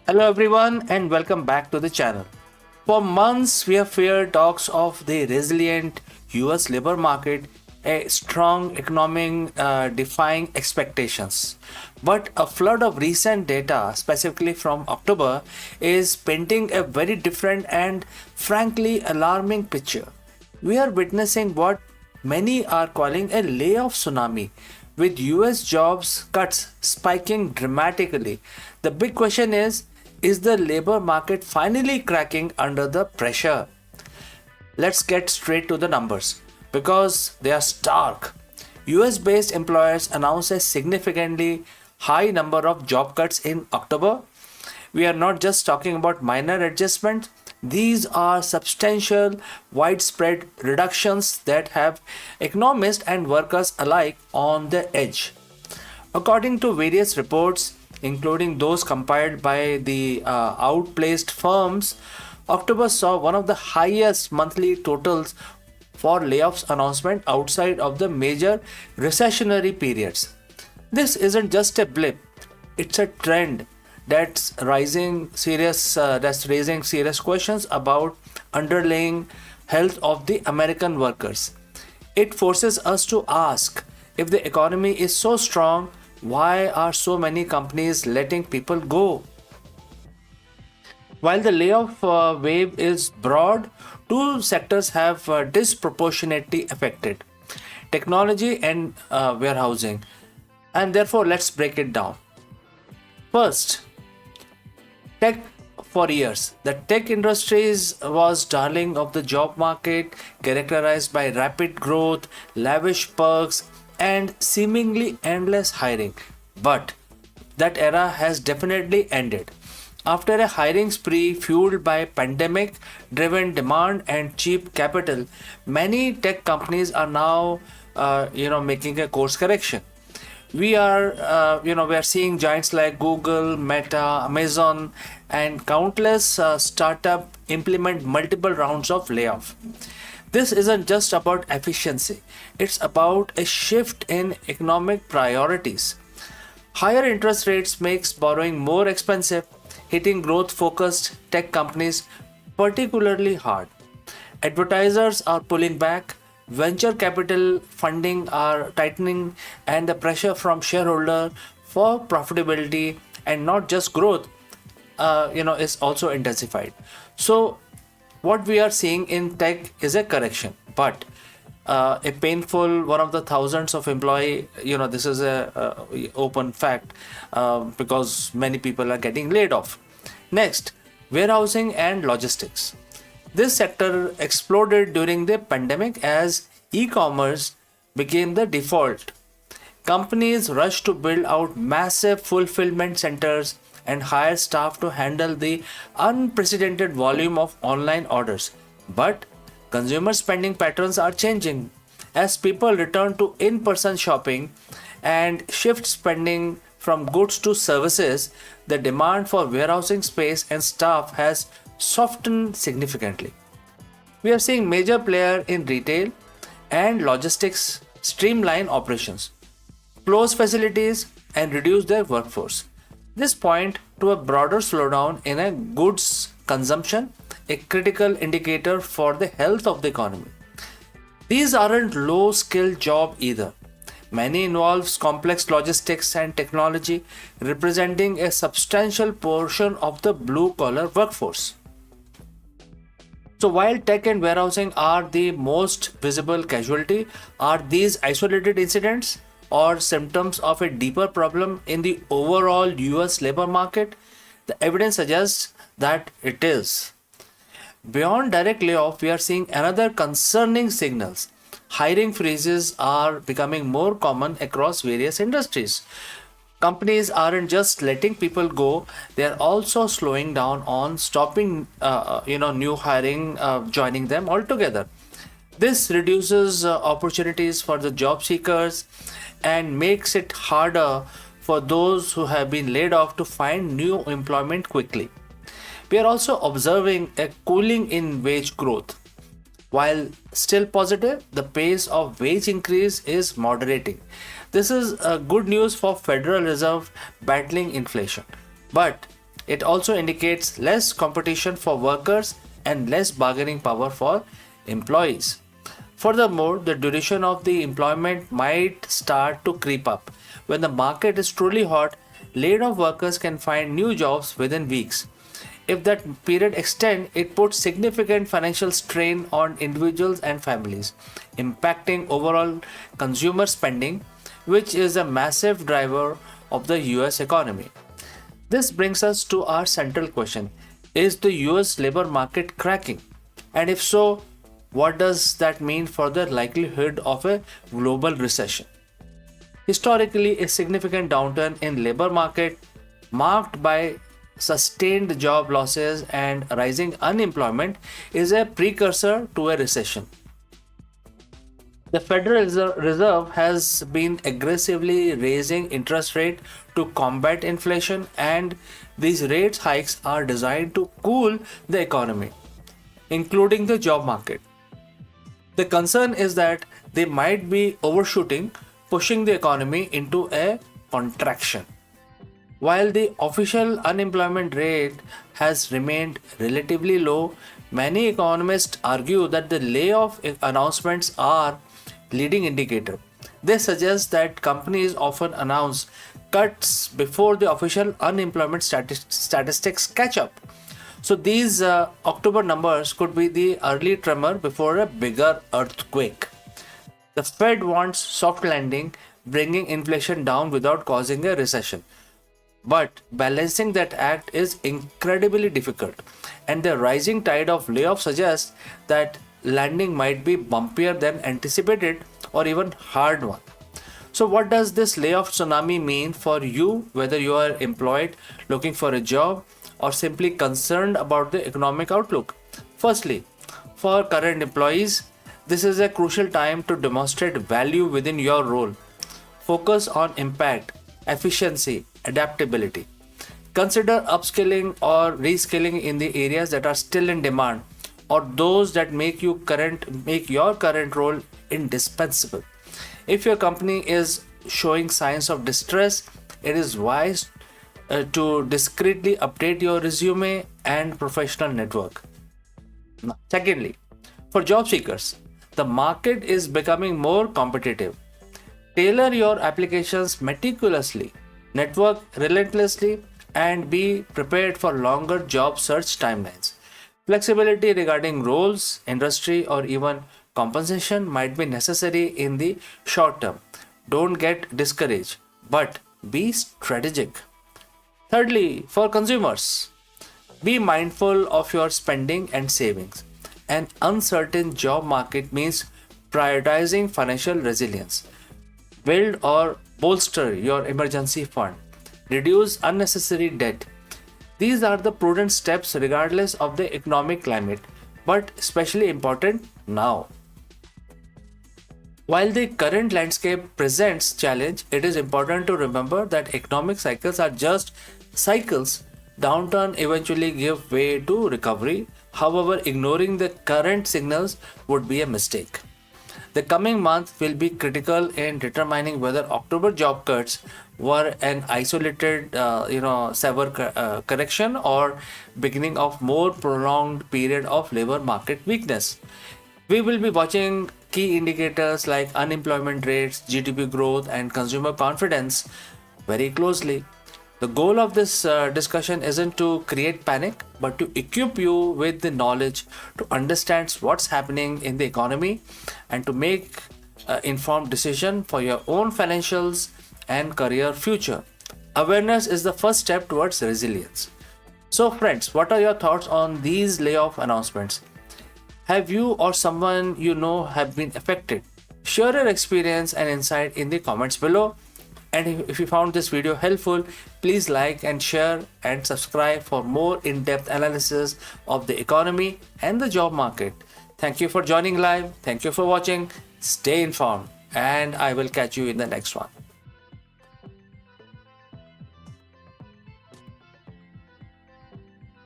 Hello everyone and welcome back to the channel. For months we have feared talks of the resilient US labor market, a strong economy defying expectations. But a flood of recent data, specifically from October, is painting a very different and frankly alarming picture. We are witnessing what many are calling a layoff tsunami, with US jobs cuts spiking dramatically. The big question is the labor market finally cracking under the pressure? Let's get straight to the numbers because they are stark. US based employers announced a significantly high number of job cuts in October. We are not just talking about minor adjustments, these are substantial, widespread reductions that have economists and workers alike on the edge. According to various reports, including those compiled by the outplaced firms, October saw one of the highest monthly totals for layoffs announcement outside of the major recessionary periods. This isn't just a blip; it's a trend that's raising serious questions about underlying health of the American workers. It forces us to ask, if the economy is so strong, why are so many companies letting people go? While the layoff wave is broad, two sectors have disproportionately affected: technology and warehousing. And therefore, let's break it down. First, tech. For years, the tech industries was darling of the job market, characterized by rapid growth, lavish perks, and seemingly endless hiring. But that era has definitely ended. After a hiring spree fueled by pandemic driven demand and cheap capital, many tech companies are now making a course correction. We are seeing giants like Google, Meta, Amazon, and countless startup implement multiple rounds of layoff. This isn't just about efficiency, it's about a shift in economic priorities. Higher interest rates makes borrowing more expensive, hitting growth focused tech companies particularly hard. Advertisers are pulling back, venture capital funding are tightening, and the pressure from shareholder for profitability and not just growth is also intensified. So what we are seeing in tech is a correction, but a painful one of the thousands of employee. This is a open fact because many people are getting laid off. Next, warehousing and logistics. This sector exploded during the pandemic as e-commerce became the default. Companies rushed to build out massive fulfillment centers and hire staff to handle the unprecedented volume of online orders. But consumer spending patterns are changing. As people return to in person shopping and shift spending from goods to services, the demand for warehousing space and staff has softened significantly. We are seeing major players in retail and logistics streamline operations, close facilities, and reduce their workforce. This point to a broader slowdown in a goods consumption, a critical indicator for the health of the economy. These aren't low skilled jobs either. Many involves complex logistics and technology, representing a substantial portion of the blue collar workforce. So while tech and warehousing are the most visible casualty, are these isolated incidents or symptoms of a deeper problem in the overall US labor market? The evidence suggests that it is. Beyond direct layoff, we are seeing another concerning signals. Hiring freezes are becoming more common across various industries. Companies aren't just letting people go; they are also slowing down on stopping, new hiring, joining them altogether. This reduces opportunities for the job seekers and makes it harder for those who have been laid off to find new employment quickly. We are also observing a cooling in wage growth. While still positive, the pace of wage increase is moderating. This is good news for Federal Reserve battling inflation. But It also indicates less competition for workers and less bargaining power for employees. Furthermore, the duration of the employment might start to creep up. When the market is truly hot, laid off workers can find new jobs within weeks. If that period extends, it puts significant financial strain on individuals and families, impacting overall consumer spending, which is a massive driver of the US economy. This brings us to our central question. Is the US labor market cracking? And if so, what does that mean for the likelihood of a global recession? Historically, a significant downturn in labor market marked by sustained job losses and rising unemployment is a precursor to a recession. The Federal Reserve has been aggressively raising interest rate to combat inflation, and these rate hikes are designed to cool the economy, including the job market. The concern is that they might be overshooting, pushing the economy into a contraction. While the official unemployment rate has remained relatively low, many economists argue that the layoff announcements are leading indicator. They suggest that companies often announce cuts before the official unemployment statistics catch up. So these October numbers could be the early tremor before a bigger earthquake. The Fed wants soft landing, bringing inflation down without causing a recession. But balancing that act is incredibly difficult, and the rising tide of layoffs suggests that landing might be bumpier than anticipated or even hard one. So what does this layoff tsunami mean for you, whether you are employed, looking for a job, or simply concerned about the economic outlook? Firstly, for current employees, this is a crucial time to demonstrate value within your role. Focus on impact, efficiency, adaptability. Consider upskilling or reskilling in the areas that are still in demand or those that make your current role indispensable. If your company is showing signs of distress, it is wise to discreetly update your resume and professional network. Secondly, for job seekers, the market is becoming more competitive. Tailor your applications meticulously, network relentlessly, and be prepared for longer job search timelines. Flexibility regarding roles, industry, or even compensation might be necessary in the short term. Don't get discouraged, but be strategic. Thirdly, for consumers, be mindful of your spending and savings. An uncertain job market means prioritizing financial resilience. Build or bolster your emergency fund. Reduce unnecessary debt. These are the prudent steps regardless of the economic climate, but especially important now. While the current landscape presents challenge, it is important to remember that economic cycles are just cycles. Downturn eventually give way to recovery. However, ignoring the current signals would be a mistake. The coming month will be critical in determining whether October job cuts were an isolated, severe correction or beginning of more prolonged period of labor market weakness. We will be watching key indicators like unemployment rates, GDP growth, and consumer confidence very closely. The goal of this discussion isn't to create panic, but to equip you with the knowledge to understand what's happening in the economy and to make informed decision for your own financials and career future. Awareness is the first step towards resilience. So friends, what are your thoughts on these layoff announcements? Have you or someone you know have been affected? Share your experience and insight in the comments below. And if you found this video helpful, please like and share and subscribe for more in-depth analysis of the economy and the job market. Thank you for joining live. Thank you for watching. Stay informed, and I will catch you in the next one.